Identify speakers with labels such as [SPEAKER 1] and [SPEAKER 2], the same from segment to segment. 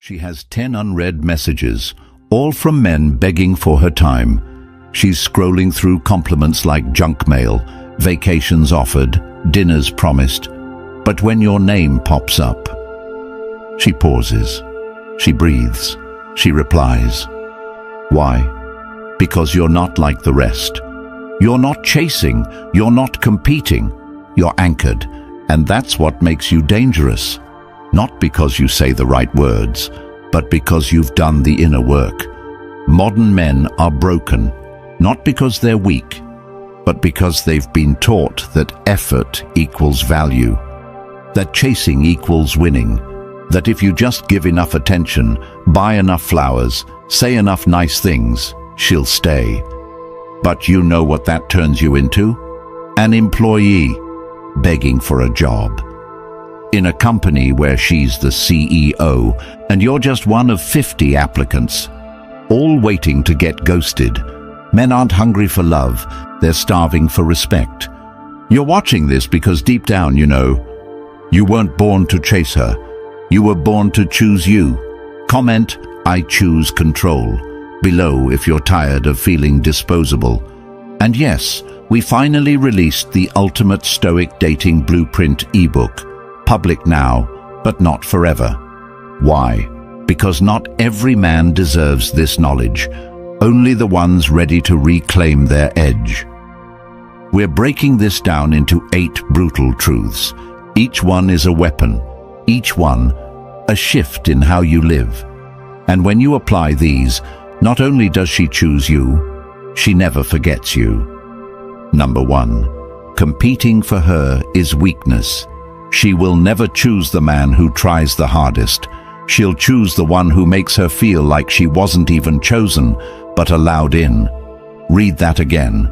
[SPEAKER 1] She has 10 unread messages, all from men begging for her time. She's scrolling through compliments like junk mail, vacations offered, dinners promised. But when your name pops up, she pauses, she breathes, she replies. Why? Because you're not like the rest. You're not chasing, you're not competing, you're anchored, and that's what makes you dangerous. Not because you say the right words, but because you've done the inner work. Modern men are broken, not because they're weak, but because they've been taught that effort equals value, that chasing equals winning, that if you just give enough attention, buy enough flowers, say enough nice things, she'll stay. But you know what that turns you into? An employee begging for a job. In a company where she's the CEO and you're just one of 50 applicants, all waiting to get ghosted. Men aren't hungry for love, they're starving for respect. You're watching this because deep down you know, you weren't born to chase her, you were born to choose you. Comment, "I choose control," below if you're tired of feeling disposable. And yes, we finally released the ultimate Stoic dating blueprint ebook. Public now, but not forever. Why? Because not every man deserves this knowledge, only the ones ready to reclaim their edge. We're breaking this down into 8 brutal truths. Each one is a weapon, each one a shift in how you live. And when you apply these, not only does she choose you, she never forgets you. Number 1. Competing for her is weakness. She will never choose the man who tries the hardest. She'll choose the one who makes her feel like she wasn't even chosen, but allowed in. Read that again.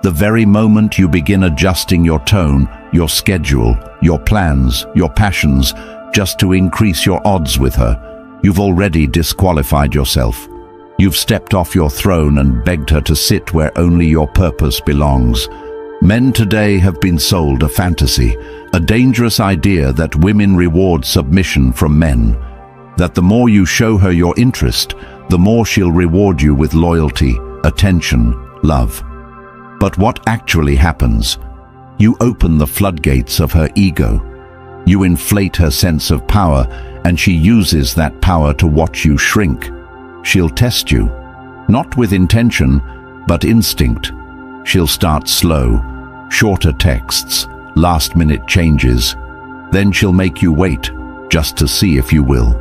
[SPEAKER 1] The very moment you begin adjusting your tone, your schedule, your plans, your passions, just to increase your odds with her, you've already disqualified yourself. You've stepped off your throne and begged her to sit where only your purpose belongs. Men today have been sold a fantasy, a dangerous idea that women reward submission from men, that the more you show her your interest, the more she'll reward you with loyalty, attention, love. But what actually happens? You open the floodgates of her ego. You inflate her sense of power, and she uses that power to watch you shrink. She'll test you, not with intention, but instinct. She'll start slow, shorter texts, last-minute changes. Then she'll make you wait, just to see if you will.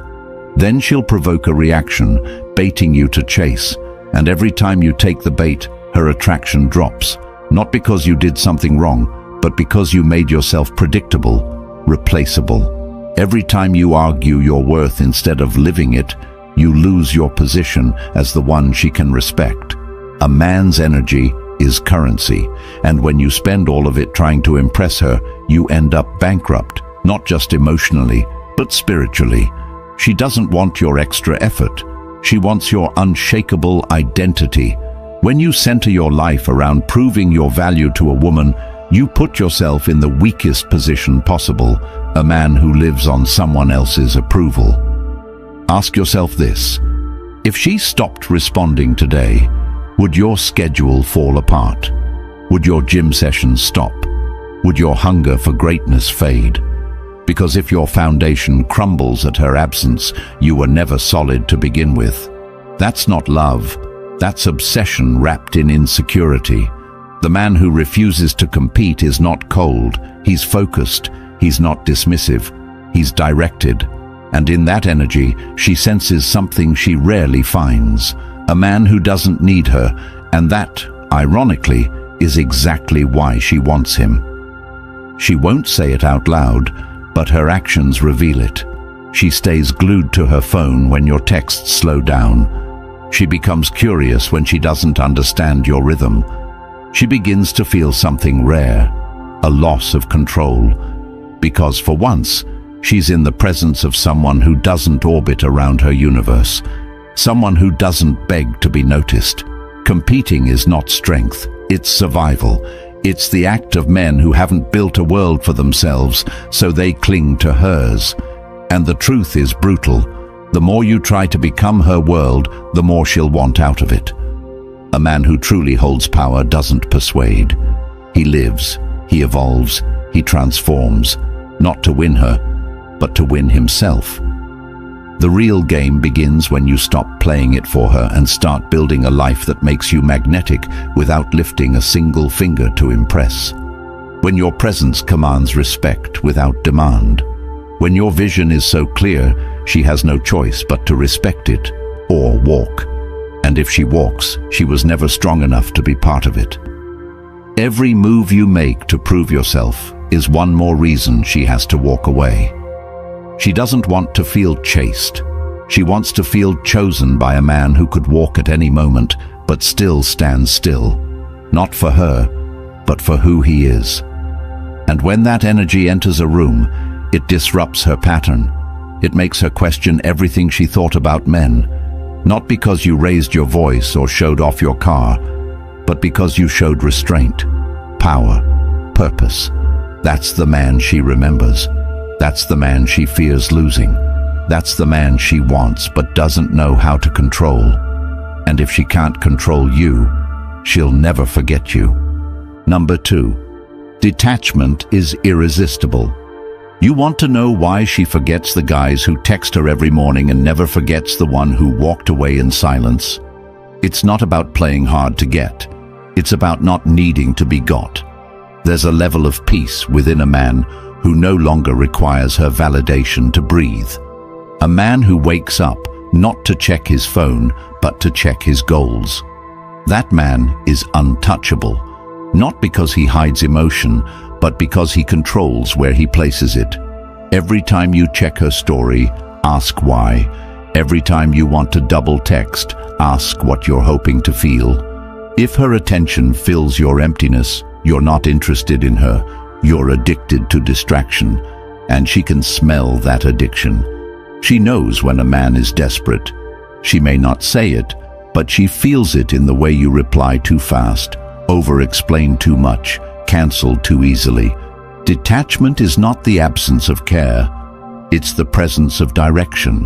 [SPEAKER 1] Then she'll provoke a reaction, baiting you to chase. And every time you take the bait, her attraction drops. Not because you did something wrong, but because you made yourself predictable, replaceable. Every time you argue your worth instead of living it, you lose your position as the one she can respect. A man's energy is currency, and when you spend all of it trying to impress her, you end up bankrupt, not just emotionally, but spiritually. She doesn't want your extra effort. She wants your unshakable identity. When you center your life around proving your value to a woman, you put yourself in the weakest position possible, a man who lives on someone else's approval. Ask yourself this: if she stopped responding today, would your schedule fall apart? Would your gym sessions stop? Would your hunger for greatness fade? Because if your foundation crumbles at her absence, you were never solid to begin with. That's not love. That's obsession wrapped in insecurity. The man who refuses to compete is not cold. He's focused. He's not dismissive. He's directed. And in that energy, she senses something she rarely finds. A man who doesn't need her, and that, ironically, is exactly why she wants him. She won't say it out loud, but her actions reveal it. She stays glued to her phone when your texts slow down. She becomes curious when she doesn't understand your rhythm. She begins to feel something rare, a loss of control, because for once, she's in the presence of someone who doesn't orbit around her universe. Someone who doesn't beg to be noticed. Competing is not strength, it's survival. It's the act of men who haven't built a world for themselves, so they cling to hers. And the truth is brutal. The more you try to become her world, the more she'll want out of it. A man who truly holds power doesn't persuade. He lives, he evolves, he transforms, not to win her, but to win himself. The real game begins when you stop playing it for her and start building a life that makes you magnetic without lifting a single finger to impress. When your presence commands respect without demand. When your vision is so clear, she has no choice but to respect it or walk. And if she walks, she was never strong enough to be part of it. Every move you make to prove yourself is one more reason she has to walk away. She doesn't want to feel chased. She wants to feel chosen by a man who could walk at any moment, but still stand still. Not for her, but for who he is. And when that energy enters a room, it disrupts her pattern. It makes her question everything she thought about men. Not because you raised your voice or showed off your car, but because you showed restraint, power, purpose. That's the man she remembers. That's the man she fears losing. That's the man she wants but doesn't know how to control. And if she can't control you, she'll never forget you. Number 2. Detachment is irresistible. You want to know why she forgets the guys who text her every morning and never forgets the one who walked away in silence? It's not about playing hard to get. It's about not needing to be got. There's a level of peace within a man who no longer requires her validation to breathe. A man who wakes up not to check his phone, but to check his goals. That man is untouchable, not because he hides emotion, but because he controls where he places it. Every time you check her story, ask why. Every time you want to double text, ask what you're hoping to feel. If her attention fills your emptiness, you're not interested in her. You're addicted to distraction, and she can smell that addiction. She knows when a man is desperate. She may not say it, but she feels it in the way you reply too fast, over-explain too much, cancel too easily. Detachment is not the absence of care. It's the presence of direction.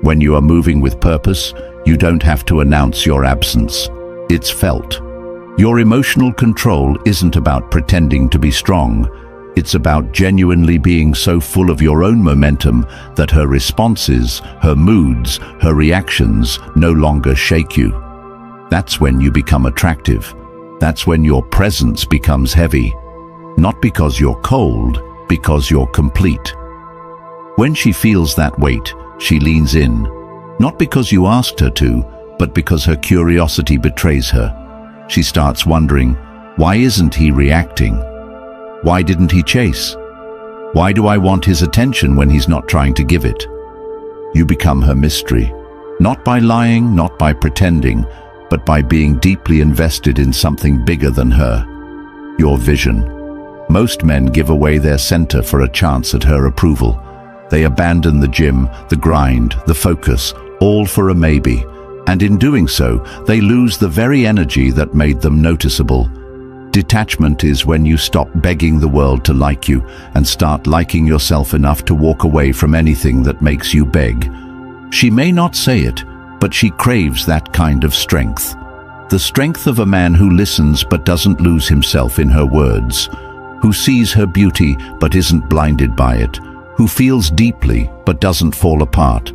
[SPEAKER 1] When you are moving with purpose, you don't have to announce your absence. It's felt. Your emotional control isn't about pretending to be strong. It's about genuinely being so full of your own momentum that her responses, her moods, her reactions no longer shake you. That's when you become attractive. That's when your presence becomes heavy. Not because you're cold, because you're complete. When she feels that weight, she leans in. Not because you asked her to, but because her curiosity betrays her. She starts wondering, why isn't he reacting? Why didn't he chase? Why do I want his attention when he's not trying to give it? You become her mystery, not by lying, not by pretending, but by being deeply invested in something bigger than her. Your vision. Most men give away their center for a chance at her approval. They abandon the gym, the grind, the focus, all for a maybe. And in doing so, they lose the very energy that made them noticeable. Detachment is when you stop begging the world to like you and start liking yourself enough to walk away from anything that makes you beg. She may not say it, but she craves that kind of strength. The strength of a man who listens but doesn't lose himself in her words, who sees her beauty but isn't blinded by it, who feels deeply but doesn't fall apart.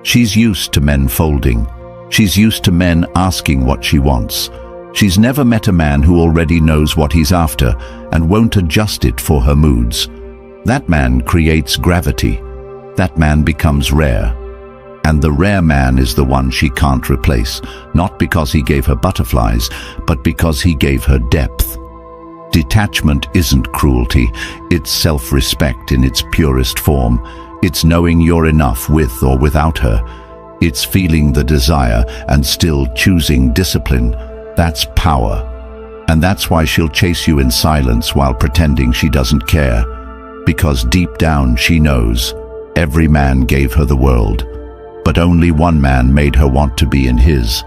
[SPEAKER 1] She's used to men folding. She's used to men asking what she wants. She's never met a man who already knows what he's after and won't adjust it for her moods. That man creates gravity. That man becomes rare. And the rare man is the one she can't replace, not because he gave her butterflies, but because he gave her depth. Detachment isn't cruelty, it's self-respect in its purest form. It's knowing you're enough with or without her. It's feeling the desire and still choosing discipline. That's power. And that's why she'll chase you in silence while pretending she doesn't care. Because deep down she knows every man gave her the world, but only one man made her want to be in his.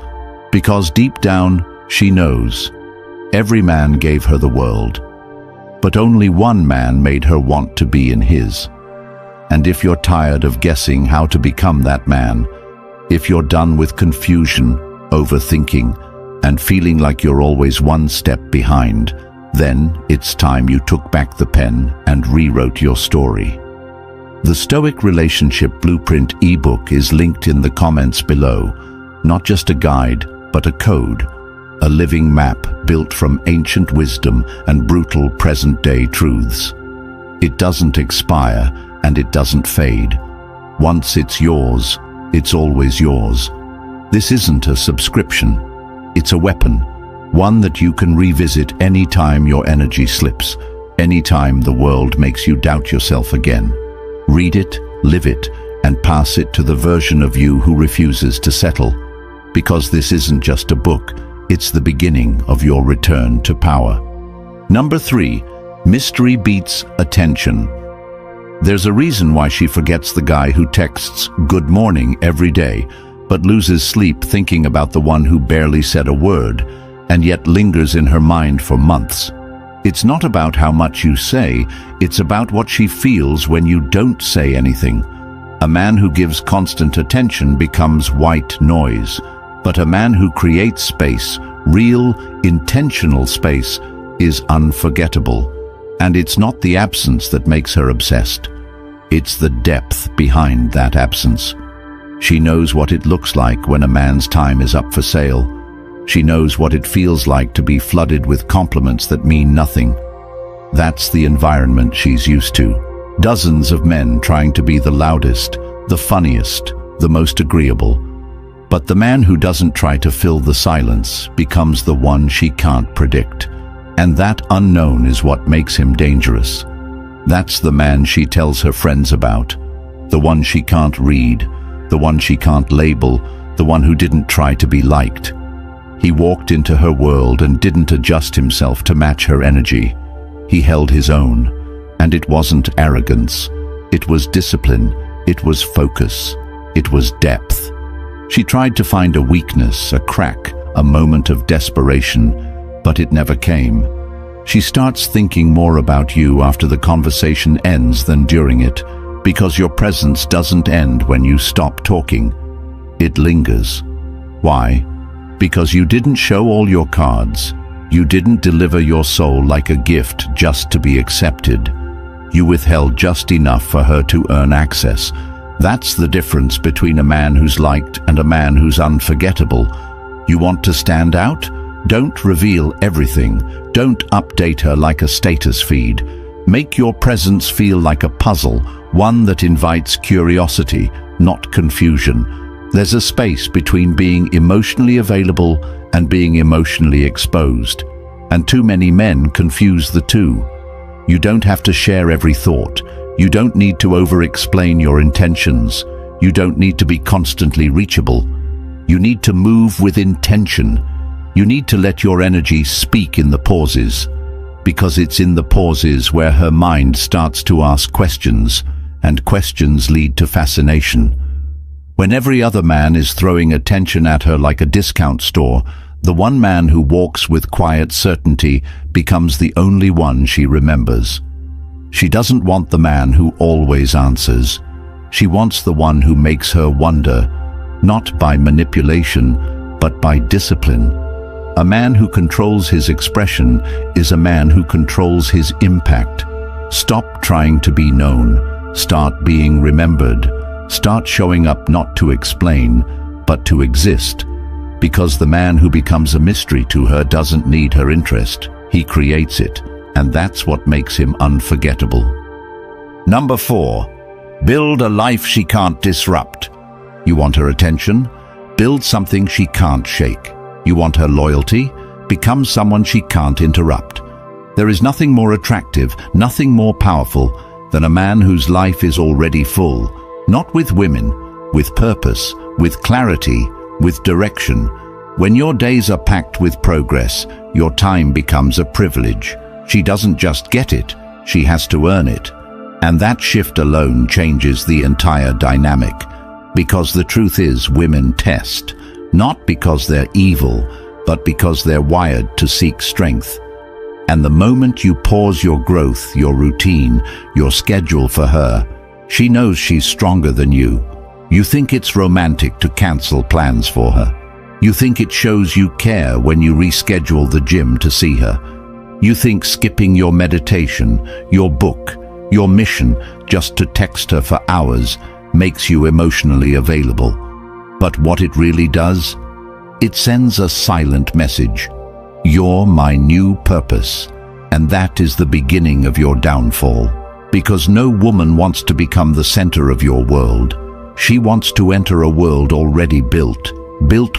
[SPEAKER 1] Because deep down she knows every man gave her the world, but only one man made her want to be in his. And if you're tired of guessing how to become that man, if you're done with confusion, overthinking, and feeling like you're always one step behind, then it's time you took back the pen and rewrote your story. The Stoic Relationship Blueprint ebook is linked in the comments below. Not just a guide, but a code, a living map built from ancient wisdom and brutal present-day truths. It doesn't expire and it doesn't fade. Once it's yours, it's always yours. This isn't a subscription. It's a weapon, one that you can revisit anytime your energy slips, anytime the world makes you doubt yourself again. Read it, live it, and pass it to the version of you who refuses to settle. Because this isn't just a book, it's the beginning of your return to power. Number 3, mystery beats attention. There's a reason why she forgets the guy who texts "good morning" every day, but loses sleep thinking about the one who barely said a word, and yet lingers in her mind for months. It's not about how much you say, it's about what she feels when you don't say anything. A man who gives constant attention becomes white noise, but a man who creates space, real, intentional space, is unforgettable. And it's not the absence that makes her obsessed. It's the depth behind that absence. She knows what it looks like when a man's time is up for sale. She knows what it feels like to be flooded with compliments that mean nothing. That's the environment she's used to. Dozens of men trying to be the loudest, the funniest, the most agreeable. But the man who doesn't try to fill the silence becomes the one she can't predict. And that unknown is what makes him dangerous. That's the man she tells her friends about. The one she can't read, the one she can't label, the one who didn't try to be liked. He walked into her world and didn't adjust himself to match her energy. He held his own, and it wasn't arrogance. It was discipline, it was focus, it was depth. She tried to find a weakness, a crack, a moment of desperation, but it never came. She starts thinking more about you after the conversation ends than during it, because your presence doesn't end when you stop talking. It lingers. Why? Because you didn't show all your cards. You didn't deliver your soul like a gift just to be accepted. You withheld just enough for her to earn access. That's the difference between a man who's liked and a man who's unforgettable. You want to stand out? Don't reveal everything. Don't update her like a status feed. Make your presence feel like a puzzle, one that invites curiosity, not confusion. There's a space between being emotionally available and being emotionally exposed, and too many men confuse the two. You don't have to share every thought. You don't need to over-explain your intentions. You don't need to be constantly reachable. You need to move with intention. You need to let your energy speak in the pauses, because it's in the pauses where her mind starts to ask questions, and questions lead to fascination. When every other man is throwing attention at her like a discount store, the one man who walks with quiet certainty becomes the only one she remembers. She doesn't want the man who always answers. She wants the one who makes her wonder, not by manipulation, but by discipline. A man who controls his expression is a man who controls his impact. Stop trying to be known. Start being remembered. Start showing up not to explain, but to exist. Because the man who becomes a mystery to her doesn't need her interest. He creates it, and that's what makes him unforgettable. Number 4, build a life she can't disrupt. You want her attention? Build something she can't shake. You want her loyalty? Become someone she can't interrupt. There is nothing more attractive, nothing more powerful than a man whose life is already full, not with women, with purpose, with clarity, with direction. When your days are packed with progress, your time becomes a privilege. She doesn't just get it, she has to earn it. And that shift alone changes the entire dynamic. Because the truth is, women test. Not because they're evil, but because they're wired to seek strength. And the moment you pause your growth, your routine, your schedule for her, She knows she's stronger than you. You think it's romantic to cancel plans for her. You think it shows you care when you reschedule the gym to see her. You think skipping your meditation, your book, your mission just to text her for hours makes you emotionally available. But what it really does? It sends a silent message. You're my new purpose. And that is the beginning of your downfall. Because no woman wants to become the center of your world. She wants to enter a world already built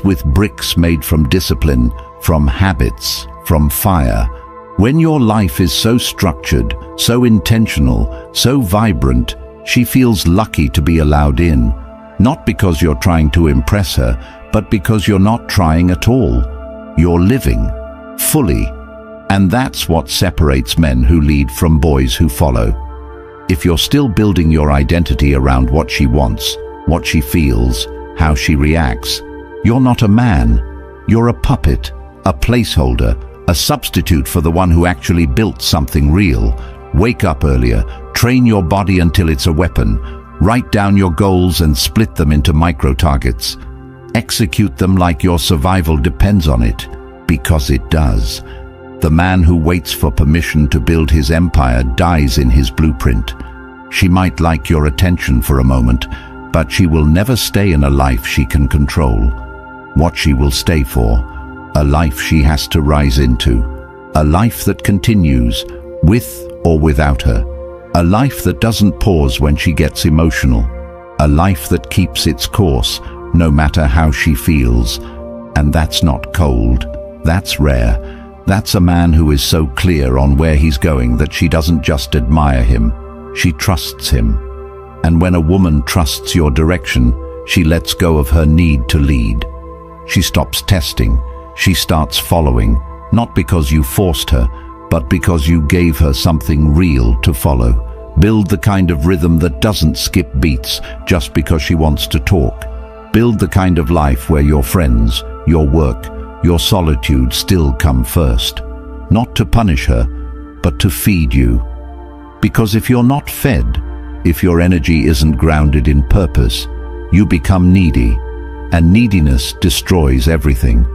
[SPEAKER 1] with bricks made from discipline, from habits, from fire. When your life is so structured, so intentional, so vibrant, she feels lucky to be allowed in. Not because you're trying to impress her, but because you're not trying at all. You're living, fully. And that's what separates men who lead from boys who follow. If you're still building your identity around what she wants, what she feels, how she reacts, you're not a man. You're a puppet, a placeholder, a substitute for the one who actually built something real. Wake up earlier, train your body until it's a weapon, write down your goals and split them into micro-targets. Execute them like your survival depends on it, because it does. The man who waits for permission to build his empire dies in his blueprint. She might like your attention for a moment, but she will never stay in a life she can control. What she will stay for, a life she has to rise into, a life that continues, with or without her, a life that doesn't pause when she gets emotional, a life that keeps its course, no matter how she feels. And that's not cold, that's rare. That's a man who is so clear on where he's going that she doesn't just admire him, she trusts him. And when a woman trusts your direction, she lets go of her need to lead. She stops testing, she starts following, not because you forced her, but because you gave her something real to follow. Build the kind of rhythm that doesn't skip beats just because she wants to talk. Build the kind of life where your friends, your work, your solitude still come first. Not to punish her, but to feed you. Because if you're not fed, if your energy isn't grounded in purpose, you become needy, and neediness destroys everything.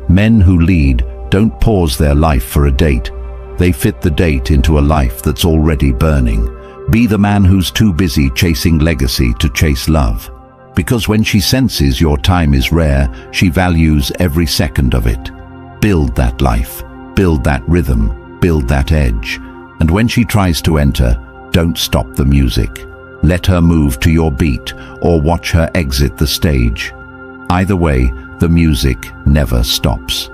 [SPEAKER 1] Men who lead don't pause their life for a date. They fit the date into a life that's already burning. Be the man who's too busy chasing legacy to chase love. Because when she senses your time is rare, she values every second of it. Build that life, build that rhythm, build that edge. And when she tries to enter, don't stop the music. Let her move to your beat or watch her exit the stage. Either way, the music never stops.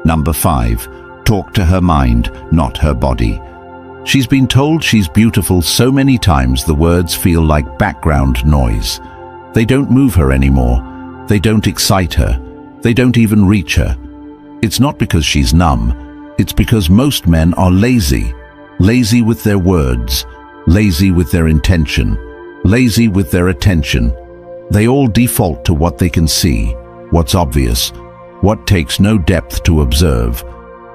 [SPEAKER 1] Number 5, talk to her mind, not her body. She's been told she's beautiful so many times the words feel like background noise. They don't move her anymore. They don't excite her. They don't even reach her. It's not because she's numb. It's because most men are lazy. Lazy with their words. Lazy with their intention. Lazy with their attention. They all default to what they can see, what's obvious, what takes no depth to observe.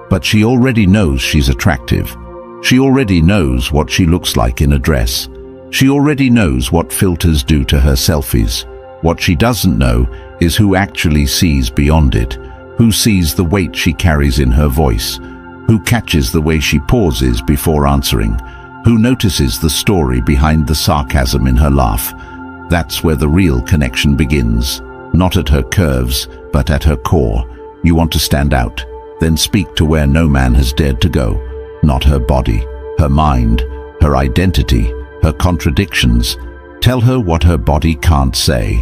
[SPEAKER 1] But she already knows she's attractive. She already knows what she looks like in a dress. She already knows what filters do to her selfies. What she doesn't know is who actually sees beyond it, who sees the weight she carries in her voice, who catches the way she pauses before answering, who notices the story behind the sarcasm in her laugh. That's where the real connection begins, not at her curves, but at her core. You want to stand out, then speak to where no man has dared to go, not her body, her mind, her identity, her contradictions. Tell her what her body can't say.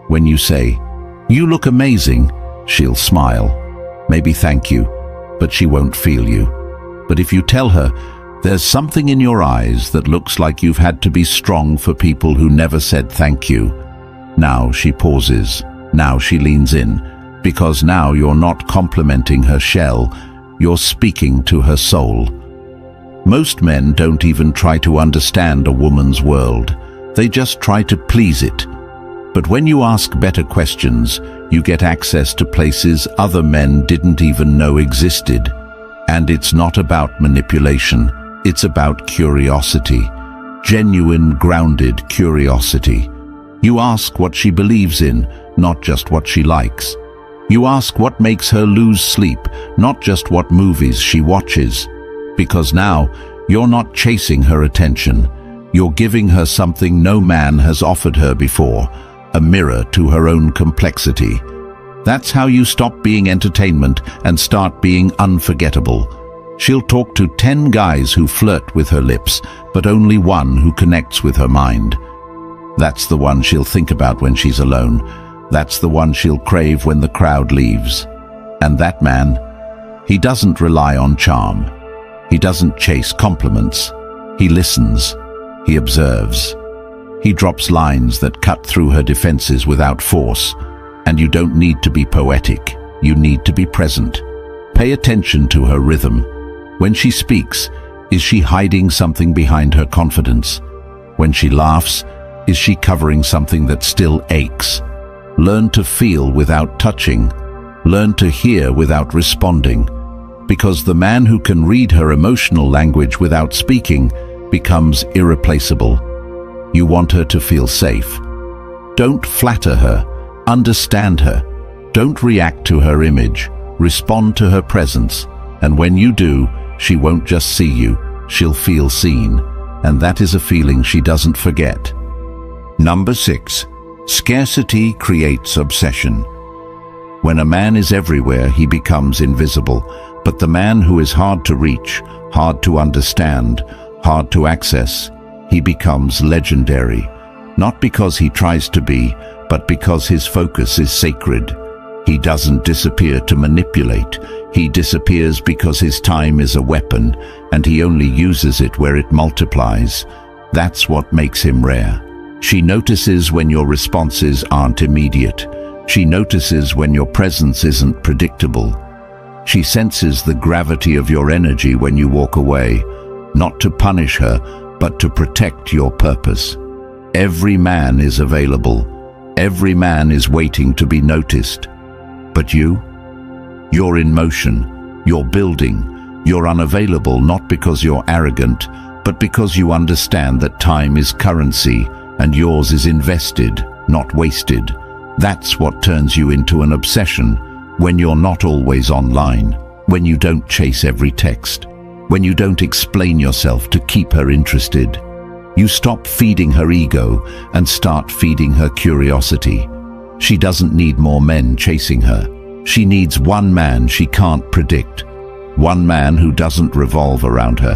[SPEAKER 1] When you say, "You look amazing," she'll smile. Maybe thank you, but she won't feel you. But if you tell her, "There's something in your eyes that looks like you've had to be strong for people who never said thank you," now she pauses. Now she leans in, because now you're not complimenting her shell, you're speaking to her soul. Most men don't even try to understand a woman's world. They just try to please it. But when you ask better questions, you get access to places other men didn't even know existed. And it's not about manipulation, it's about curiosity. genuine, grounded curiosity. You ask what she believes in, not just what she likes. You ask what makes her lose sleep, not just what movies she watches. Because now, you're not chasing her attention. You're giving her something no man has offered her before, a mirror to her own complexity. That's how you stop being entertainment and start being unforgettable. She'll talk to 10 guys who flirt with her lips, but only one who connects with her mind. That's the one she'll think about when she's alone. That's the one she'll crave when the crowd leaves. And that man, he doesn't rely on charm. He doesn't chase compliments. He listens. He observes. He drops lines that cut through her defenses without force. And you don't need to be poetic. You need to be present. Pay attention to her rhythm. When she speaks, is she hiding something behind her confidence? When she laughs, is she covering something that still aches? Learn to feel without touching. Learn to hear without responding. Because the man who can read her emotional language without speaking becomes irreplaceable. You want her to feel safe. Don't flatter her. Understand her. Don't react to her image. Respond to her presence. And when you do, she won't just see you, she'll feel seen. And that is a feeling she doesn't forget. Number 6. Scarcity creates obsession. When a man is everywhere, he becomes invisible. But the man who is hard to reach, hard to understand, hard to access, he becomes legendary. Not because he tries to be, but because his focus is sacred. He doesn't disappear to manipulate. He disappears because his time is a weapon, and he only uses it where it multiplies. That's what makes him rare. She notices when your responses aren't immediate. She notices when your presence isn't predictable. She senses the gravity of your energy when you walk away, not to punish her, but to protect your purpose. Every man is available. Every man is waiting to be noticed. But you're in motion, you're building, you're unavailable not because you're arrogant, but because you understand that time is currency and yours is invested, not wasted. That's what turns you into an obsession when you're not always online, when you don't chase every text, when you don't explain yourself to keep her interested. You stop feeding her ego and start feeding her curiosity. She doesn't need more men chasing her. She needs one man she can't predict. One man who doesn't revolve around her.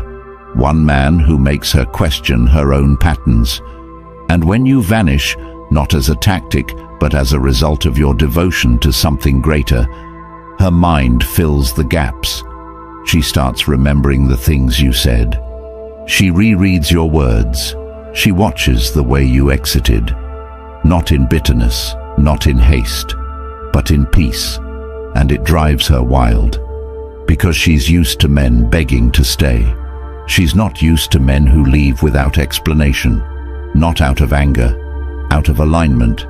[SPEAKER 1] One man who makes her question her own patterns. And when you vanish, not as a tactic, but as a result of your devotion to something greater, her mind fills the gaps. She starts remembering the things you said. She rereads your words. She watches the way you exited. Not in bitterness, not in haste, but in peace. And it drives her wild. Because she's used to men begging to stay. She's not used to men who leave without explanation. Not out of anger, out of alignment.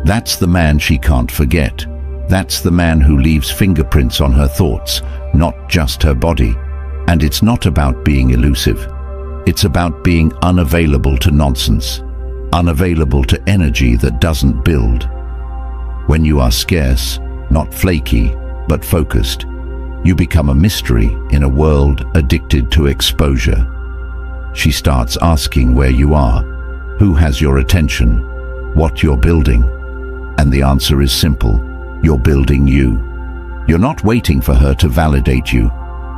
[SPEAKER 1] That's the man she can't forget. That's the man who leaves fingerprints on her thoughts, not just her body. And it's not about being elusive. It's about being unavailable to nonsense, unavailable to energy that doesn't build. When you are scarce, not flaky, but focused, you become a mystery in a world addicted to exposure. She starts asking where you are, who has your attention, what you're building. And the answer is simple. You're building you. You're not waiting for her to validate you.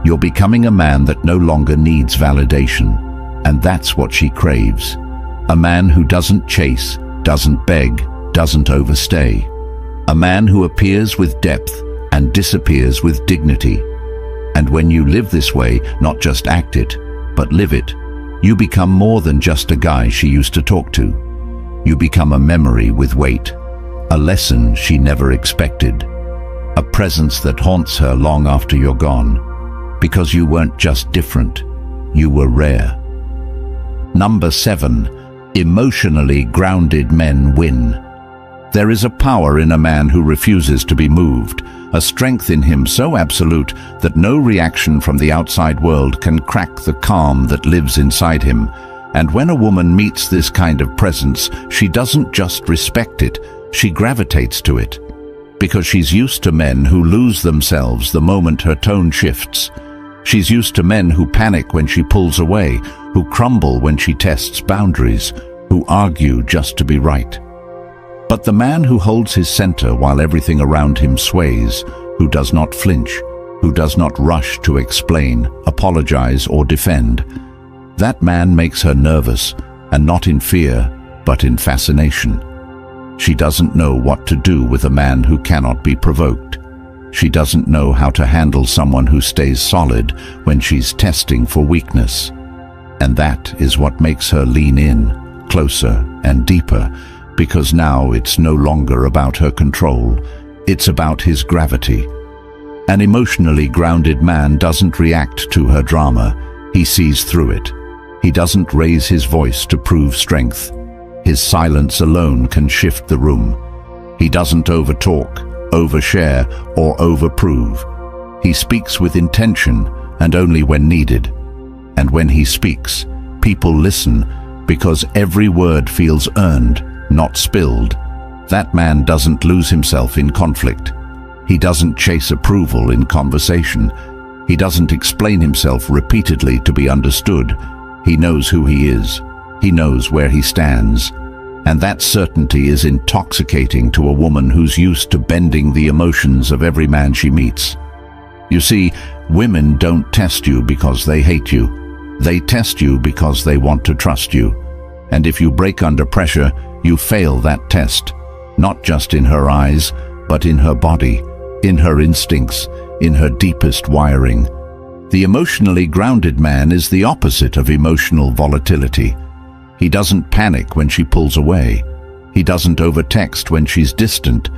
[SPEAKER 1] You're becoming a man that no longer needs validation. And that's what she craves. A man who doesn't chase, doesn't beg, doesn't overstay. A man who appears with depth and disappears with dignity. And when you live this way, not just act it, but live it, you become more than just a guy she used to talk to. You become a memory with weight, a lesson she never expected, a presence that haunts her long after you're gone, because you weren't just different, you were rare. Number 7. Emotionally grounded men win. There is a power in a man who refuses to be moved, a strength in him so absolute that no reaction from the outside world can crack the calm that lives inside him. And when a woman meets this kind of presence, she doesn't just respect it, she gravitates to it. Because she's used to men who lose themselves the moment her tone shifts. She's used to men who panic when she pulls away, who crumble when she tests boundaries, who argue just to be right. But the man who holds his center while everything around him sways, who does not flinch, who does not rush to explain, apologize, or defend, that man makes her nervous, and not in fear, but in fascination. She doesn't know what to do with a man who cannot be provoked. She doesn't know how to handle someone who stays solid when she's testing for weakness. And that is what makes her lean in, closer and deeper, because now it's no longer about her control, it's about his gravity. An emotionally grounded man doesn't react to her drama, he sees through it. He doesn't raise his voice to prove strength. His silence alone can shift the room. He doesn't overtalk, overshare, or overprove. He speaks with intention and only when needed. And when he speaks, people listen because every word feels earned, not spilled. That man doesn't lose himself in conflict. He doesn't chase approval in conversation. He doesn't explain himself repeatedly to be understood. He knows who he is. He knows where he stands. And that certainty is intoxicating to a woman who's used to bending the emotions of every man she meets. You see, women don't test you because they hate you. They test you because they want to trust you. And if you break under pressure, you fail that test. Not just in her eyes, but in her body, in her instincts, in her deepest wiring. The emotionally grounded man is the opposite of emotional volatility. He doesn't panic when she pulls away. He doesn't overtext when she's distant.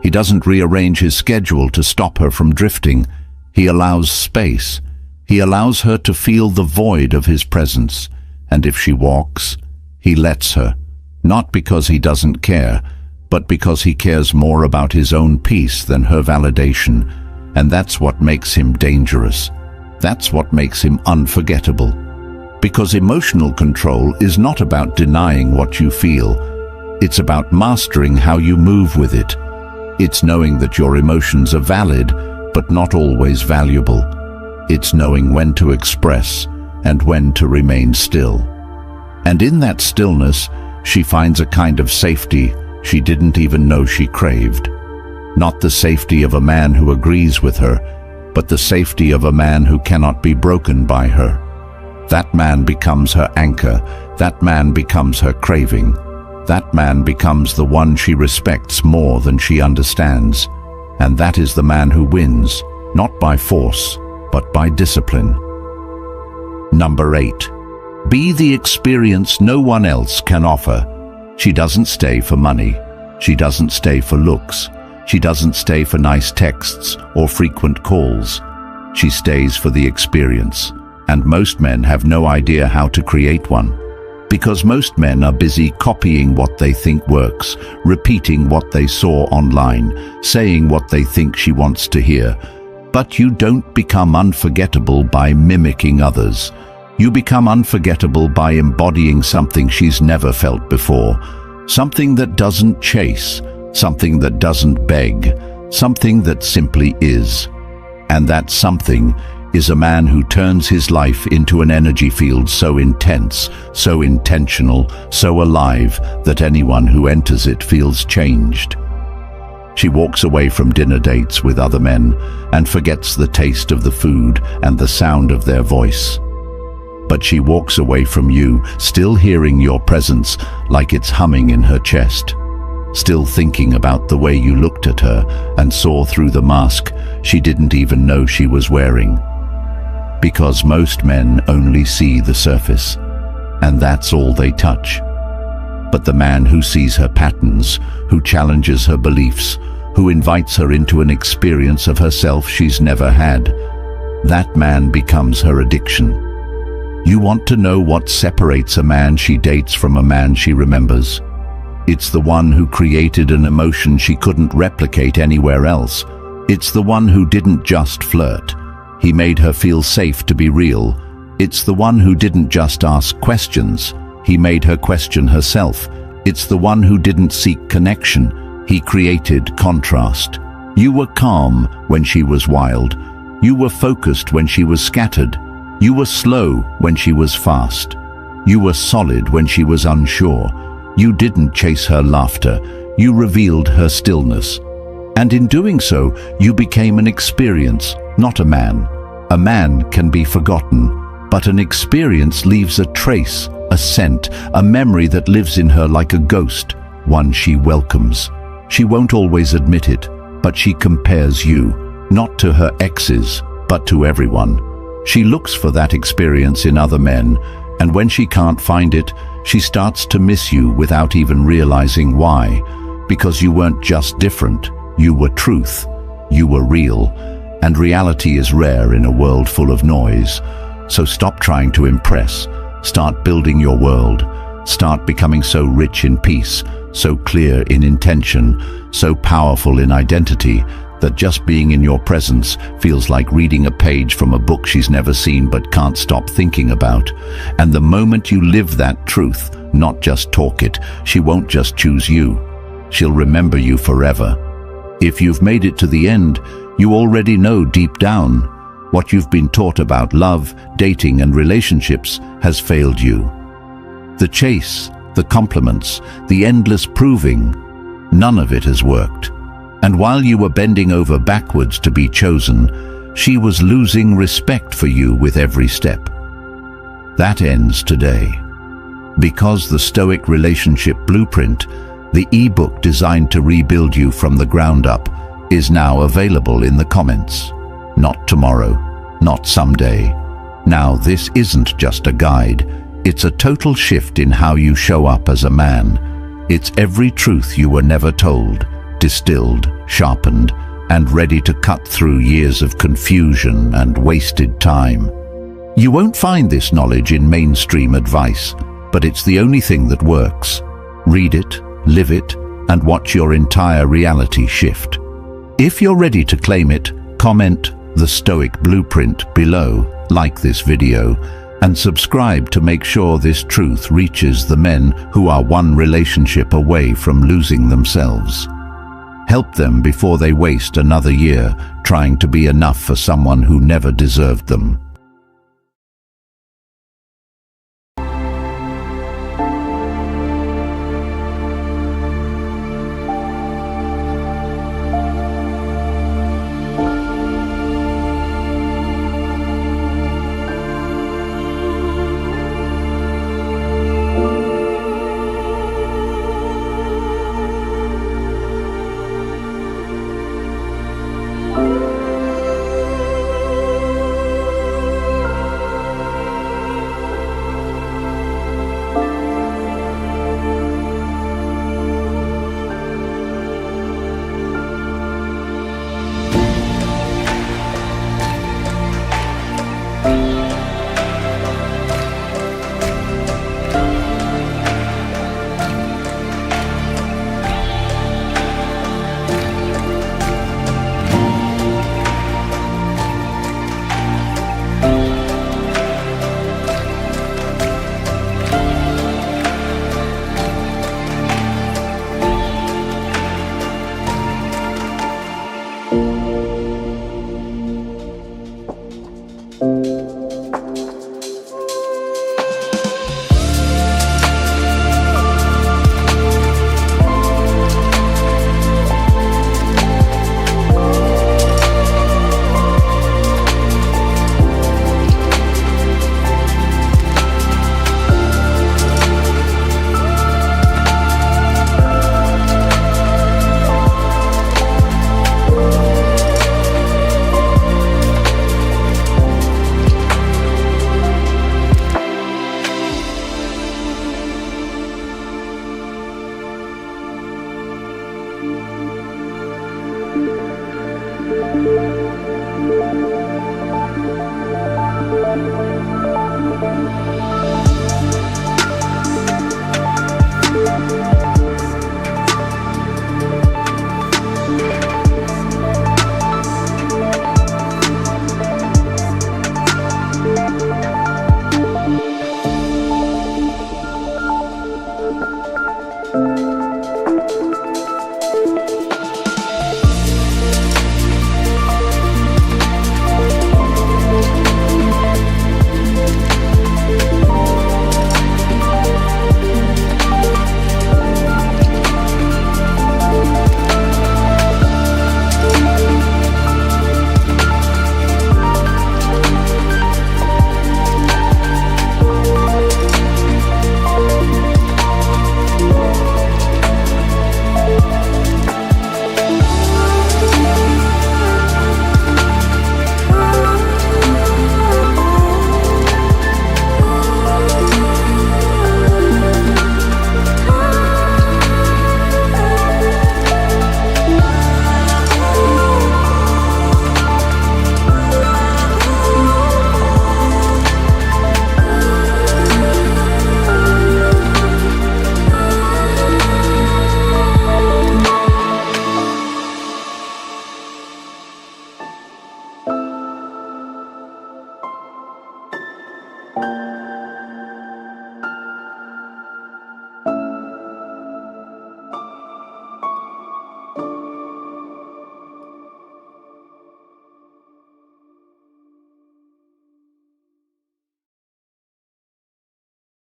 [SPEAKER 1] He doesn't rearrange his schedule to stop her from drifting. He allows space. He allows her to feel the void of his presence. And if she walks, he lets her. Not because he doesn't care, but because he cares more about his own peace than her validation. And that's what makes him dangerous. That's what makes him unforgettable. Because emotional control is not about denying what you feel. It's about mastering how you move with it. It's knowing that your emotions are valid, but not always valuable. It's knowing when to express and when to remain still. And in that stillness, she finds a kind of safety she didn't even know she craved. Not the safety of a man who agrees with her, but the safety of a man who cannot be broken by her. That man becomes her anchor. That man becomes her craving. That man becomes the one she respects more than she understands. And that is the man who wins, not by force, but by discipline. Number 8. Be the experience no one else can offer. She doesn't stay for money. She doesn't stay for looks. She doesn't stay for nice texts or frequent calls. She stays for the experience. And most men have no idea how to create one. Because most men are busy copying what they think works, repeating what they saw online, saying what they think she wants to hear. But you don't become unforgettable by mimicking others. You become unforgettable by embodying something she's never felt before. Something that doesn't chase, something that doesn't beg, something that simply is. And that something is a man who turns his life into an energy field so intense, so intentional, so alive that anyone who enters it feels changed. She walks away from dinner dates with other men and forgets the taste of the food and the sound of their voice. But she walks away from you, still hearing your presence like it's humming in her chest. Still thinking about the way you looked at her and saw through the mask she didn't even know she was wearing. Because most men only see the surface, and that's all they touch. But the man who sees her patterns, who challenges her beliefs, who invites her into an experience of herself she's never had, that man becomes her addiction. You want to know what separates a man she dates from a man she remembers. It's the one who created an emotion she couldn't replicate anywhere else. It's the one who didn't just flirt. He made her feel safe to be real, It's the one who didn't just ask questions, he made her question herself. It's the one who didn't seek connection, he created contrast. You were calm when she was wild. You were focused when she was scattered. You were slow when she was fast. You were solid when she was unsure. You didn't chase her laughter. You revealed her stillness. And in doing so, you became an experience, not a man. A man can be forgotten, but an experience leaves a trace, a scent, a memory that lives in her like a ghost, one she welcomes. She won't always admit it, but she compares you, not to her exes, but to everyone. She looks for that experience in other men, and when she can't find it, she starts to miss you without even realizing why. Because you weren't just different, you were truth, you were real, and reality is rare in a world full of noise. So stop trying to impress, start building your world, start becoming so rich in peace, so clear in intention, so powerful in identity, that just being in your presence feels like reading a page from a book she's never seen but can't stop thinking about. And the moment you live that truth, not just talk it, she won't just choose you. She'll remember you forever. If you've made it to the end, you already know deep down what you've been taught about love, dating, and relationships has failed you. The chase, the compliments, the endless proving, none of it has worked. And while you were bending over backwards to be chosen, she was losing respect for you with every step. That ends today. Because the Stoic Relationship Blueprint, the ebook designed to rebuild you from the ground up, is now available in the comments. Not tomorrow, not someday. Now, this isn't just a guide. It's a total shift in how you show up as a man. It's every truth you were never told, distilled, sharpened, and ready to cut through years of confusion and wasted time. You won't find this knowledge in mainstream advice, but it's the only thing that works. Read it, live it, and watch your entire reality shift. If you're ready to claim it, comment the Stoic Blueprint below, like this video, and subscribe to make sure this truth reaches the men who are one relationship away from losing themselves. Help them before they waste another year trying to be enough for someone who never deserved them.